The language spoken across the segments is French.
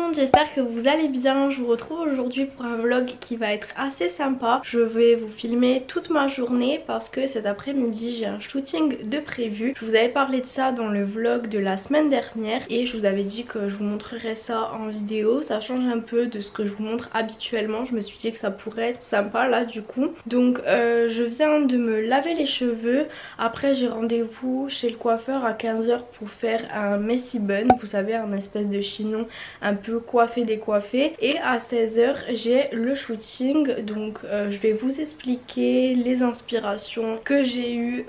monde, j'espère que vous allez bien. Je vous retrouve aujourd'hui pour un vlog qui va être assez sympa. Je vais vous filmer toute ma journée parce que cet après-midi j'ai un shooting de prévu. Je vous avais parlé de ça dans le vlog de la semaine dernière et je vous avais dit que je vous montrerai ça en vidéo. Ça change un peu de ce que je vous montre habituellement. Je me suis dit que ça pourrait être sympa là du coup. Donc je viens de me laver les cheveux. Après j'ai rendez-vous chez le coiffeur à 15 h pour faire un messy bun. Vous savez, un espèce de chignon un peu coiffé décoiffé. Et à 16 h j'ai le shooting. Donc je vais vous expliquer les inspirations que j'ai eues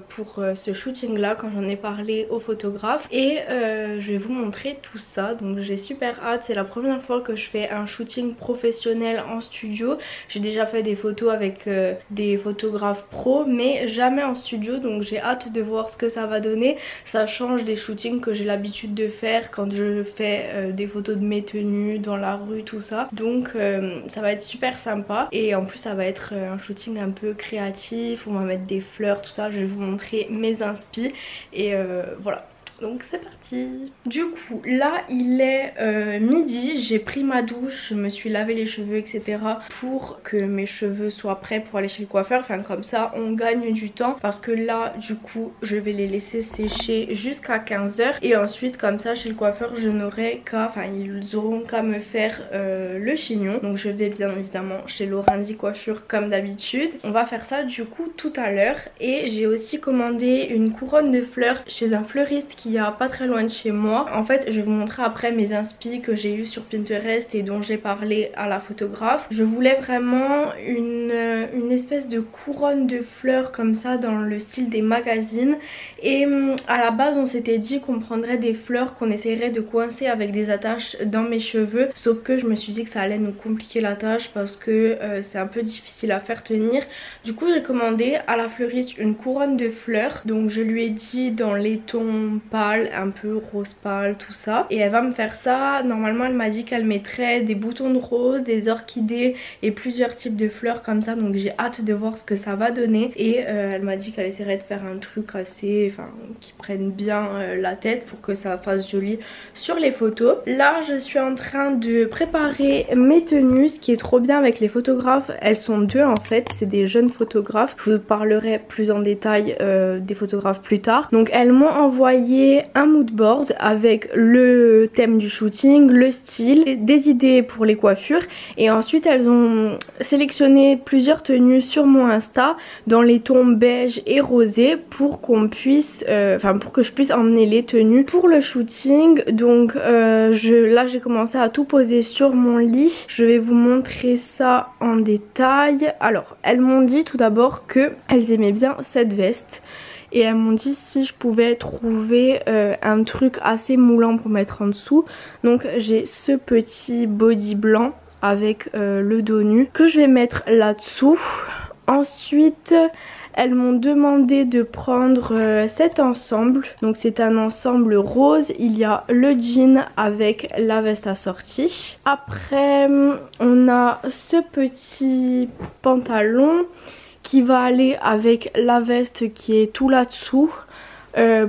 pour ce shooting là quand j'en ai parlé au photographe. Et je vais vous montrer tout ça. Donc j'ai super hâte. C'est la première fois que je fais un shooting professionnel en studio. J'ai déjà fait des photos avec des photographes pro mais jamais en studio. Donc j'ai hâte de voir ce que ça va donner. Ça change des shootings que j'ai l'habitude de faire quand je fais des photos de mes tenues dans la rue, tout ça. Donc ça va être super sympa et en plus ça va être un shooting un peu créatif. On va mettre des fleurs, tout ça. Je vais vous montrer mes inspi et voilà. Donc c'est parti. Du coup là il est midi, j'ai pris ma douche, je me suis lavé les cheveux etc pour que mes cheveux soient prêts pour aller chez le coiffeur. Enfin comme ça on gagne du temps parce que là du coup je vais les laisser sécher jusqu'à 15 h et ensuite comme ça chez le coiffeur je n'aurai qu'à, enfin ils auront qu'à me faire le chignon. Donc je vais bien évidemment chez Laurenti Coiffure comme d'habitude. On va faire ça du coup tout à l'heure et j'ai aussi commandé une couronne de fleurs chez un fleuriste qui y a pas très loin de chez moi. En fait je vais vous montrer après mes inspi que j'ai eu sur Pinterest et dont j'ai parlé à la photographe. Je voulais vraiment une espèce de couronne de fleurs comme ça dans le style des magazines et à la base on s'était dit qu'on prendrait des fleurs qu'on essayerait de coincer avec des attaches dans mes cheveux, sauf que je me suis dit que ça allait nous compliquer la tâche parce que c'est un peu difficile à faire tenir. Du coup j'ai commandé à la fleuriste une couronne de fleurs, donc je lui ai dit dans les tons pâle, un peu rose pâle, tout ça, et elle va me faire ça. Normalement elle m'a dit qu'elle mettrait des boutons de rose, des orchidées et plusieurs types de fleurs comme ça, donc j'ai hâte de voir ce que ça va donner. Et elle m'a dit qu'elle essaierait de faire un truc assez, enfin qui prenne bien la tête pour que ça fasse joli sur les photos. Là je suis en train de préparer mes tenues. Ce qui est trop bien avec les photographes, elles sont deux en fait, c'est des jeunes photographes. Je vous parlerai plus en détail des photographes plus tard. Donc elles m'ont envoyé un mood board avec le thème du shooting, le style, des idées pour les coiffures et ensuite elles ont sélectionné plusieurs tenues sur mon Insta dans les tons beige et rosé pour qu'on puisse, pour que je puisse emmener les tenues pour le shooting. Donc là j'ai commencé à tout poser sur mon lit. Je vais vous montrer ça en détail. Alors elles m'ont dit tout d'abord que elles aimaient bien cette veste. Et elles m'ont dit si je pouvais trouver un truc assez moulant pour mettre en dessous. Donc j'ai ce petit body blanc avec le dos nu que je vais mettre là-dessous. Ensuite elles m'ont demandé de prendre cet ensemble. Donc c'est un ensemble rose. Il y a le jean avec la veste assortie. Après on a ce petit pantalon qui va aller avec la veste qui est tout là-dessous.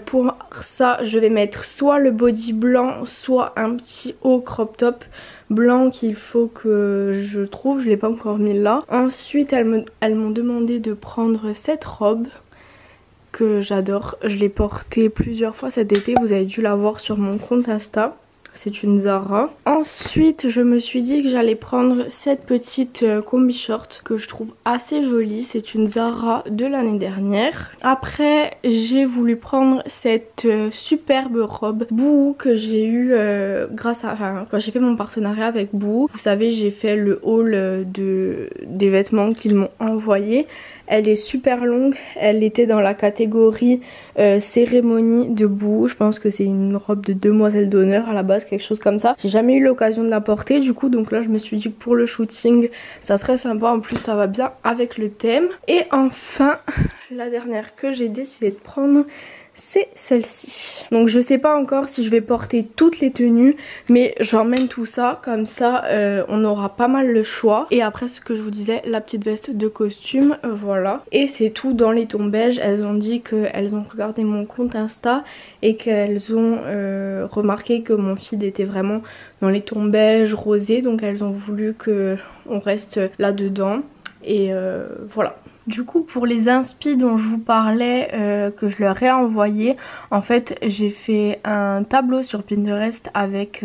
Pour ça je vais mettre soit le body blanc soit un petit haut crop top blanc qu'il faut que je trouve, je l'ai pas encore mis là. Ensuite elles m'ont demandé de prendre cette robe que j'adore, je l'ai portée plusieurs fois cet été, vous avez dû la voir sur mon compte Insta. C'est une Zara. Ensuite je me suis dit que j'allais prendre cette petite combi short que je trouve assez jolie. C'est une Zara de l'année dernière. Après j'ai voulu prendre cette superbe robe Boohoo que j'ai eu grâce à, quand j'ai fait mon partenariat avec Boohoo. Vous savez j'ai fait le haul des vêtements qu'ils m'ont envoyé. Elle est super longue, elle était dans la catégorie cérémonie de Boohoo. Je pense que c'est une robe de demoiselle d'honneur à la base, quelque chose comme ça. J'ai jamais eu l'occasion de la porter du coup, donc là je me suis dit que pour le shooting ça serait sympa. En plus ça va bien avec le thème. Et enfin la dernière que j'ai décidé de prendre, c'est celle-ci. Donc je sais pas encore si je vais porter toutes les tenues, mais j'emmène tout ça, comme ça on aura pas mal le choix. Et après ce que je vous disais, la petite veste de costume, voilà. Et c'est tout dans les tons beige. Elles ont dit qu'elles ont regardé mon compte Insta et qu'elles ont remarqué que mon feed était vraiment dans les tons beige, rosés, donc elles ont voulu qu'on reste là-dedans. Et voilà. Du coup pour les inspi dont je vous parlais, que je leur ai envoyé, en fait j'ai fait un tableau sur Pinterest avec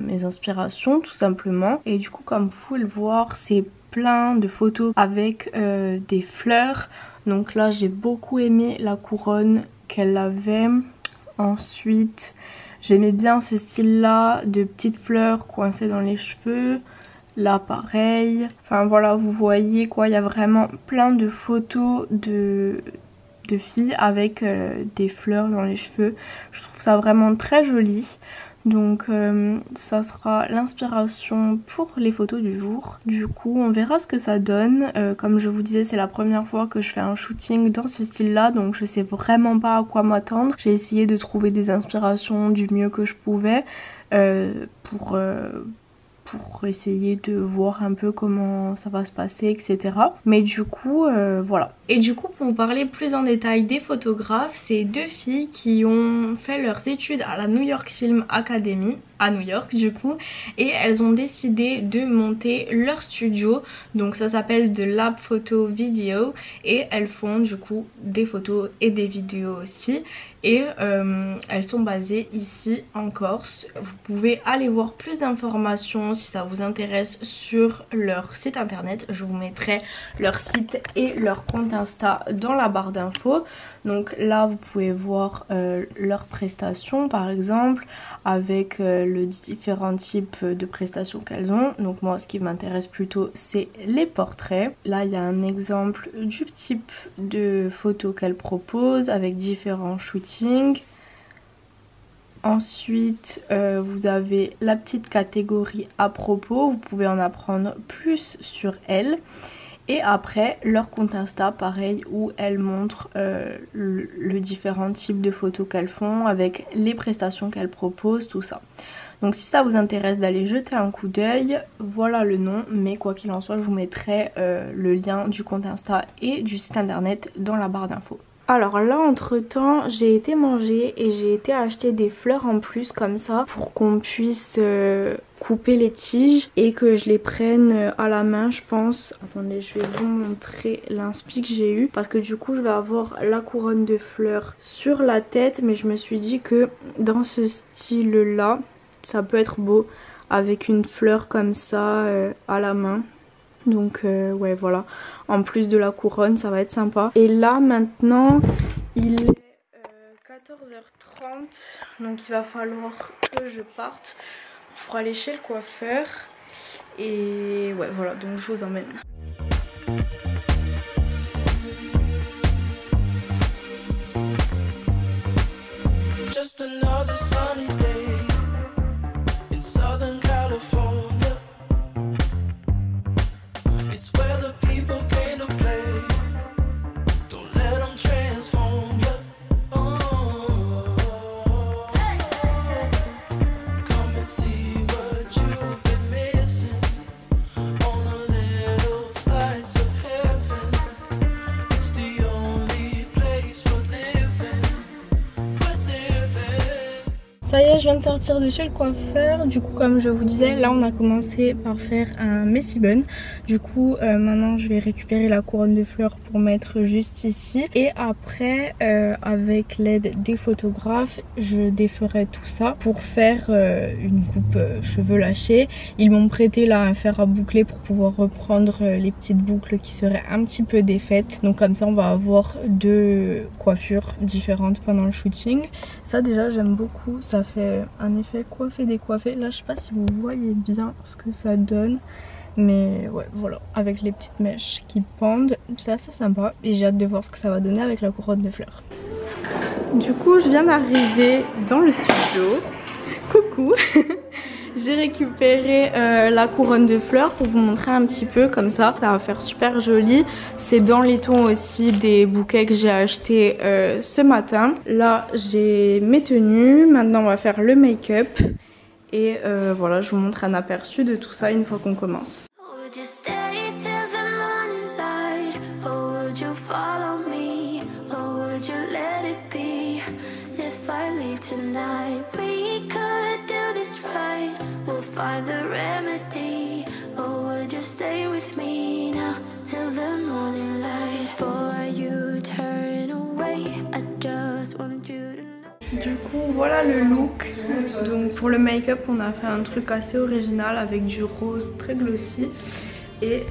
mes inspirations tout simplement. Et du coup comme vous pouvez le voir, c'est plein de photos avec des fleurs. Donc là j'ai beaucoup aimé la couronne qu'elle avait. Ensuite j'aimais bien ce style là de petites fleurs coincées dans les cheveux. Là pareil, enfin voilà, vous voyez quoi, il y a vraiment plein de photos de filles avec des fleurs dans les cheveux. Je trouve ça vraiment très joli. Donc ça sera l'inspiration pour les photos du jour. Du coup on verra ce que ça donne. Comme je vous disais, c'est la première fois que je fais un shooting dans ce style là, donc je sais vraiment pas à quoi m'attendre. J'ai essayé de trouver des inspirations du mieux que je pouvais pour essayer de voir un peu comment ça va se passer, etc. Mais du coup voilà. Et du coup pour vous parler plus en détail des photographes, c'est deux filles qui ont fait leurs études à la New York Film Academy à New York du coup, et elles ont décidé de monter leur studio. Donc ça s'appelle The Lab Photo Video et elles font du coup des photos et des vidéos aussi. Et elles sont basées ici en Corse. Vous pouvez aller voir plus d'informations si ça vous intéresse sur leur site internet. Je vous mettrai leur site et leur compte Insta dans la barre d'infos. Donc là vous pouvez voir leurs prestations par exemple, avec le différents types de prestations qu'elles ont. Donc moi ce qui m'intéresse plutôt c'est les portraits. Là il y a un exemple du type de photos qu'elles proposent avec différents shootings. Ensuite vous avez la petite catégorie à propos, vous pouvez en apprendre plus sur elles. Et après leur compte Insta pareil, où elles montrent le différent type de photos qu'elles font avec les prestations qu'elles proposent, tout ça. Donc si ça vous intéresse d'aller jeter un coup d'œil, voilà le nom. Mais quoi qu'il en soit, je vous mettrai le lien du compte Insta et du site internet dans la barre d'infos. Alors là entre temps j'ai été manger et j'ai été acheter des fleurs en plus comme ça pour qu'on puisse couper les tiges et que je les prenne à la main je pense. Attendez, je vais vous montrer l'inspi que j'ai eu parce que du coup je vais avoir la couronne de fleurs sur la tête, mais je me suis dit que dans ce style là ça peut être beau avec une fleur comme ça à la main. Donc ouais voilà, en plus de la couronne ça va être sympa. Et là maintenant il est 14h30, donc il va falloir que je parte pour aller chez le coiffeur. Et ouais voilà, donc je vous emmène. Just another sunny day in Southern California. It's where the people came to play. Don't let them transform you. Come and see what you've been missing on a little slice of heaven. It's the only place we're living. Ça y est, je viens de sortir de chez le coiffeur. Du coup comme je vous disais, là on a commencé par faire un messy bun. Du coup maintenant je vais récupérer la couronne de fleurs pour mettre juste ici. Et après avec l'aide des photographes, je déferai tout ça pour faire une coupe cheveux lâchés. Ils m'ont prêté là un fer à boucler pour pouvoir reprendre les petites boucles qui seraient un petit peu défaites. Donc comme ça on va avoir deux coiffures différentes pendant le shooting. Ça déjà j'aime beaucoup, ça fait un effet coiffé décoiffé. Là je sais pas si vous voyez bien ce que ça donne, mais ouais voilà, avec les petites mèches qui pendent, c'est assez sympa et j'ai hâte de voir ce que ça va donner avec la couronne de fleurs. Du coup je viens d'arriver dans le studio. Coucou. J'ai récupéré la couronne de fleurs pour vous montrer un petit peu comme ça va faire super joli. C'est dans les tons aussi des bouquets que j'ai acheté ce matin. Là j'ai mes tenues, maintenant on va faire le make-up et voilà, je vous montre un aperçu de tout ça une fois qu'on commence. Find the remedy, or would you stay with me now till the morning light? Before you turn away, I just want you to know. Du coup voilà le look. Donc pour le make-up on a fait un truc assez original avec du rose très glossy et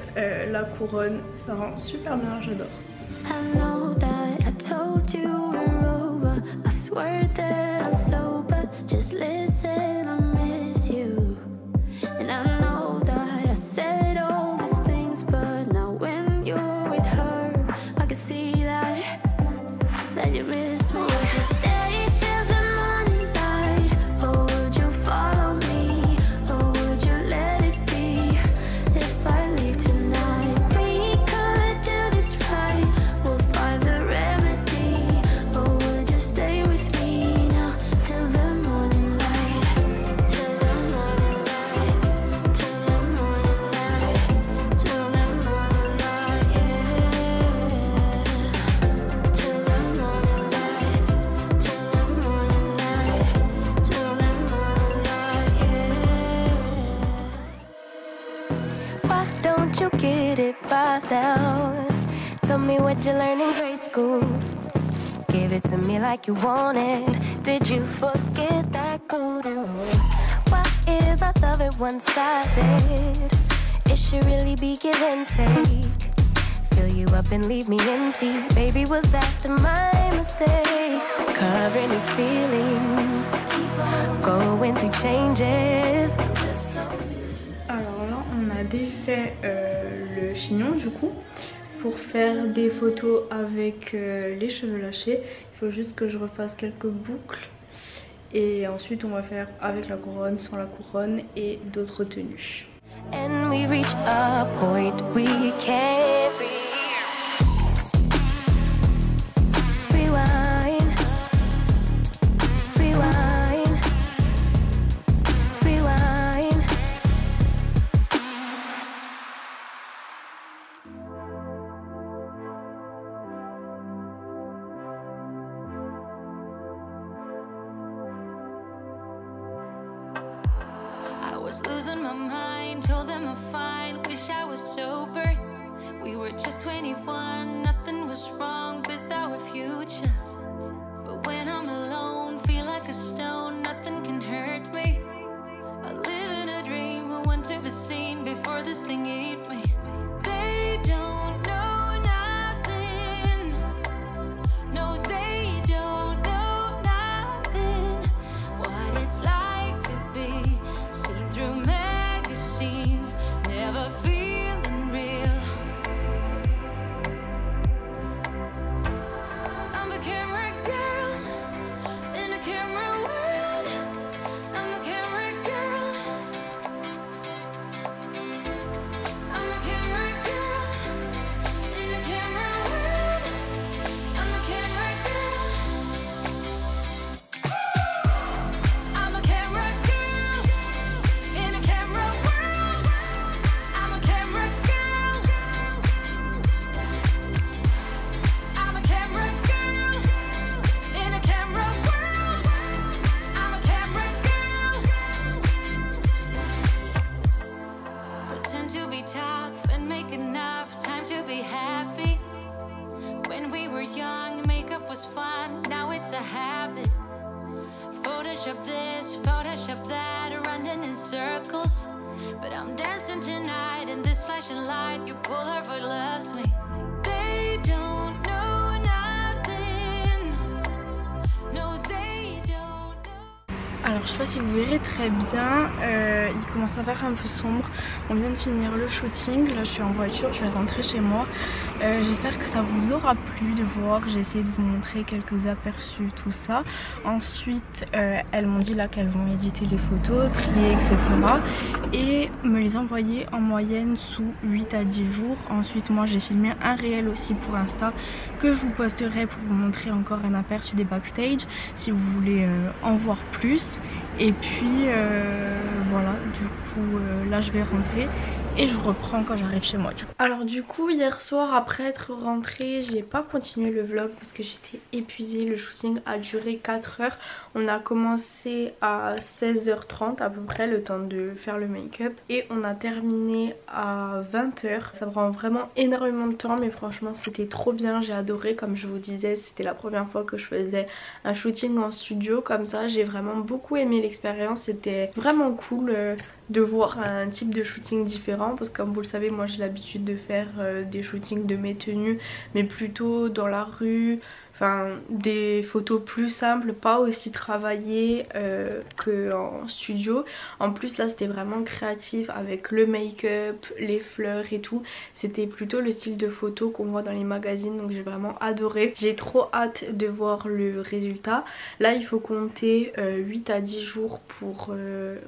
la couronne, ça rend super bien, j'adore. I know that I told you we're over. I swear that I'm sober. Just listen, I miss you. And I know that I said all these things, but now when you're with her, I can see that you miss me. Would you stay till the morning light, or would you follow me, or would you let it be? If I leave tonight, we could do this right. We'll find the remedy, or would you stay with me now till the morning light, till the morning light, till the morning light, till the morning light, yeah. Till the morning light, till the morning light, till the morning light, yeah. Why don't you get it by now? Tell me what you learned in grade school. Give it to me like you want it. Did you forget that code? Why is our love at one-sided? It should really be give and take. Fill you up and leave me empty. Baby, was that my mistake? Covering his feelings, going through changes. Alors là on a défait le chignon du coup pour faire des photos avec les cheveux lâchés. Il faut juste que je refasse quelques boucles et ensuite on va faire avec la couronne, sans la couronne et d'autres tenues. And we reach a point we can't rewind, rewind, rewind. I was losing my mind, told them I'm fine, wish I was sober. We were just 21, nothing was wrong with our future. But when I'm alone, feel like a stone, nothing can hurt me. I live in a dream, I want to be seen before this thing ate me. They don't know nothing. No, they don't know nothing. What it's like to be seen through magazines, never feeling real. I'm a camera girl in a camera world. I'm a camera girl. I'm a camera girl in a camera world. I'm a camera girl. I'm a camera girl in a camera world. I'm a camera girl. I'm a camera girl in a camera world. I'm a camera girl. Pretend to be tough and make enough time to be happy. When we were young, makeup was fun, now it's a habit. Photoshop this, Photoshop that, running in circles. But I'm dancing tonight in this flashing light. Your Polaroid loves me. They don't know nothing. No, they don't know. Alors je sais pas si vous verrez très bien, il commence à faire un peu sombre. On vient de finir le shooting, là je suis en voiture, je vais rentrer chez moi. J'espère que ça vous aura plu de voir. J'ai essayé de vous montrer quelques aperçus, tout ça. Ensuite elles m'ont dit là qu'elles vont éditer les photos, trier, etc. et me les envoyer en moyenne sous 8 à 10 jours. Ensuite moi j'ai filmé un réel aussi pour Insta que je vous posterai pour vous montrer encore un aperçu des backstage si vous voulez en voir plus. Et puis voilà, du coup là je vais rentrer et je vous reprends quand j'arrive chez moi du coup. Alors du coup hier soir après être rentrée, j'ai pas continué le vlog parce que j'étais épuisée. Le shooting a duré 4 heures. On a commencé à 16h30 à peu près, le temps de faire le make-up, et on a terminé à 20h. Ça prend vraiment énormément de temps mais franchement c'était trop bien, j'ai adoré. Comme je vous disais, c'était la première fois que je faisais un shooting en studio comme ça. J'ai vraiment beaucoup aimé l'expérience, c'était vraiment cool de voir un type de shooting différent parce que comme vous le savez moi j'ai l'habitude de faire des shootings de mes tenues mais plutôt dans la rue, enfin des photos plus simples, pas aussi travaillées qu'en studio. En plus là c'était vraiment créatif avec le make-up, les fleurs et tout. C'était plutôt le style de photo qu'on voit dans les magazines, donc j'ai vraiment adoré. J'ai trop hâte de voir le résultat. Là il faut compter 8 à 10 jours pour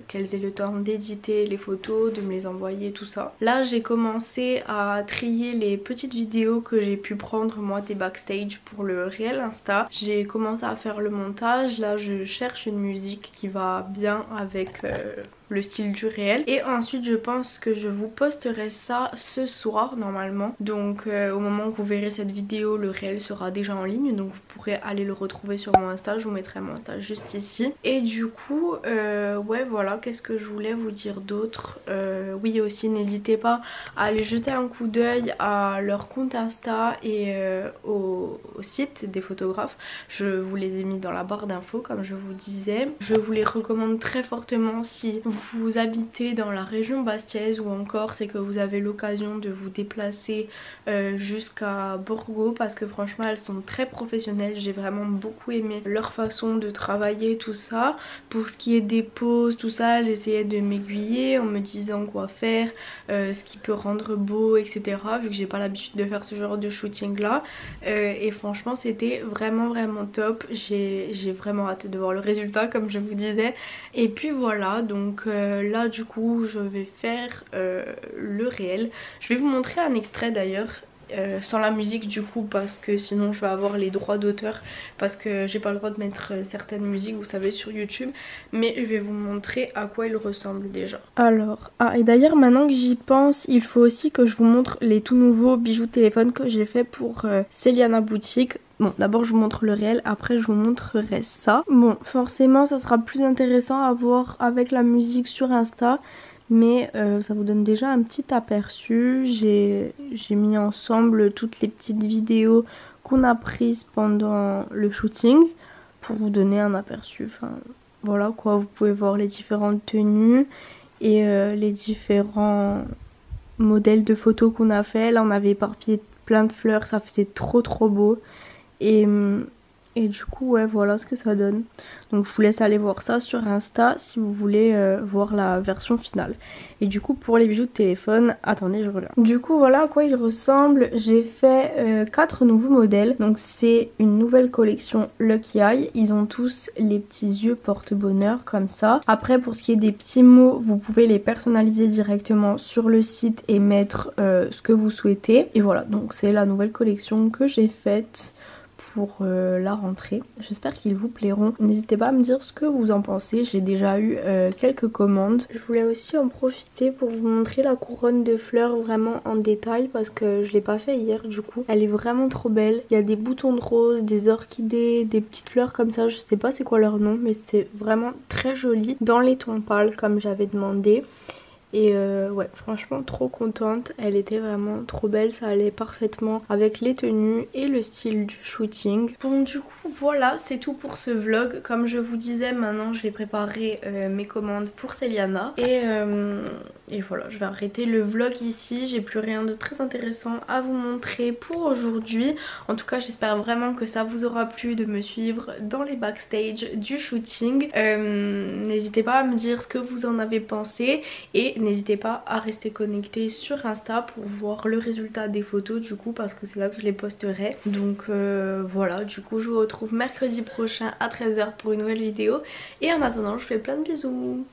qu'elles aient le temps d'éditer les photos, de me les envoyer, tout ça. Là j'ai commencé à trier les petites vidéos que j'ai pu prendre moi des backstage pour le réel Insta. J'ai commencé à faire le montage. Là je cherche une musique qui va bien avec le style du réel, et ensuite je pense que je vous posterai ça ce soir normalement. Donc au moment où vous verrez cette vidéo, le réel sera déjà en ligne, donc vous pourrez aller le retrouver sur mon Insta. Je vous mettrai mon Insta juste ici. Et du coup ouais voilà, qu'est-ce que je voulais vous dire d'autre. Oui aussi n'hésitez pas à aller jeter un coup d'œil à leur compte Insta et au site des photographes. Je vous les ai mis dans la barre d'infos comme je vous disais. Je vous les recommande très fortement si vous habitez dans la région bastiaise ou en Corse et que vous avez l'occasion de vous déplacer jusqu'à Borgo, parce que franchement elles sont très professionnelles. J'ai vraiment beaucoup aimé leur façon de travailler, tout ça. Pour ce qui est des poses, tout ça, j'essayais de m'aiguiller en me disant quoi faire, ce qui peut rendre beau, etc. vu que j'ai pas l'habitude de faire ce genre de shooting là. Et franchement c'était vraiment top. J'ai vraiment hâte de voir le résultat comme je vous disais. Et puis voilà, donc là du coup je vais faire le réel. Je vais vous montrer un extrait d'ailleurs. Sans la musique du coup parce que sinon je vais avoir les droits d'auteur, parce que j'ai pas le droit de mettre certaines musiques vous savez sur YouTube, mais je vais vous montrer à quoi il ressemble déjà. Alors, et d'ailleurs maintenant que j'y pense, il faut aussi que je vous montre les tout nouveaux bijoux de téléphone que j'ai fait pour Celiana Boutique. Bon, d'abord je vous montre le réel, après je vous montrerai ça. Bon, forcément ça sera plus intéressant à voir avec la musique sur Insta, mais ça vous donne déjà un petit aperçu. J'ai mis ensemble toutes les petites vidéos qu'on a prises pendant le shooting pour vous donner un aperçu. Enfin voilà quoi, vous pouvez voir les différentes tenues et les différents modèles de photos qu'on a fait. Là on avait éparpillé plein de fleurs, ça faisait trop beau. Et du coup ouais voilà ce que ça donne. Donc je vous laisse aller voir ça sur Insta si vous voulez voir la version finale. Et du coup pour les bijoux de téléphone, attendez je reviens. Du coup voilà à quoi ils ressemblent. J'ai fait 4 nouveaux modèles. Donc c'est une nouvelle collection Lucky Eye. Ils ont tous les petits yeux porte-bonheur comme ça. Après pour ce qui est des petits mots, vous pouvez les personnaliser directement sur le site et mettre ce que vous souhaitez. Et voilà, donc c'est la nouvelle collection que j'ai faite pour la rentrée. J'espère qu'ils vous plairont. N'hésitez pas à me dire ce que vous en pensez. J'ai déjà eu quelques commandes. Je voulais aussi en profiter pour vous montrer la couronne de fleurs vraiment en détail parce que je l'ai pas fait hier du coup. Elle est vraiment trop belle. Il y a des boutons de rose, des orchidées, des petites fleurs comme ça. Je sais pas c'est quoi leur nom mais c'est vraiment très joli dans les tons pâles comme j'avais demandé. Et ouais franchement trop contente, elle était vraiment trop belle, ça allait parfaitement avec les tenues et le style du shooting. Bon du coup voilà c'est tout pour ce vlog. Comme je vous disais maintenant je vais préparer mes commandes pour Celiana. Et voilà, je vais arrêter le vlog ici, j'ai plus rien de très intéressant à vous montrer pour aujourd'hui. En tout cas j'espère vraiment que ça vous aura plu de me suivre dans les backstage du shooting. N'hésitez pas à me dire ce que vous en avez pensé et n'hésitez pas à rester connecté sur Insta pour voir le résultat des photos du coup, parce que c'est là que je les posterai. Donc voilà, du coup je vous retrouve mercredi prochain à 13 h pour une nouvelle vidéo et en attendant je vous fais plein de bisous.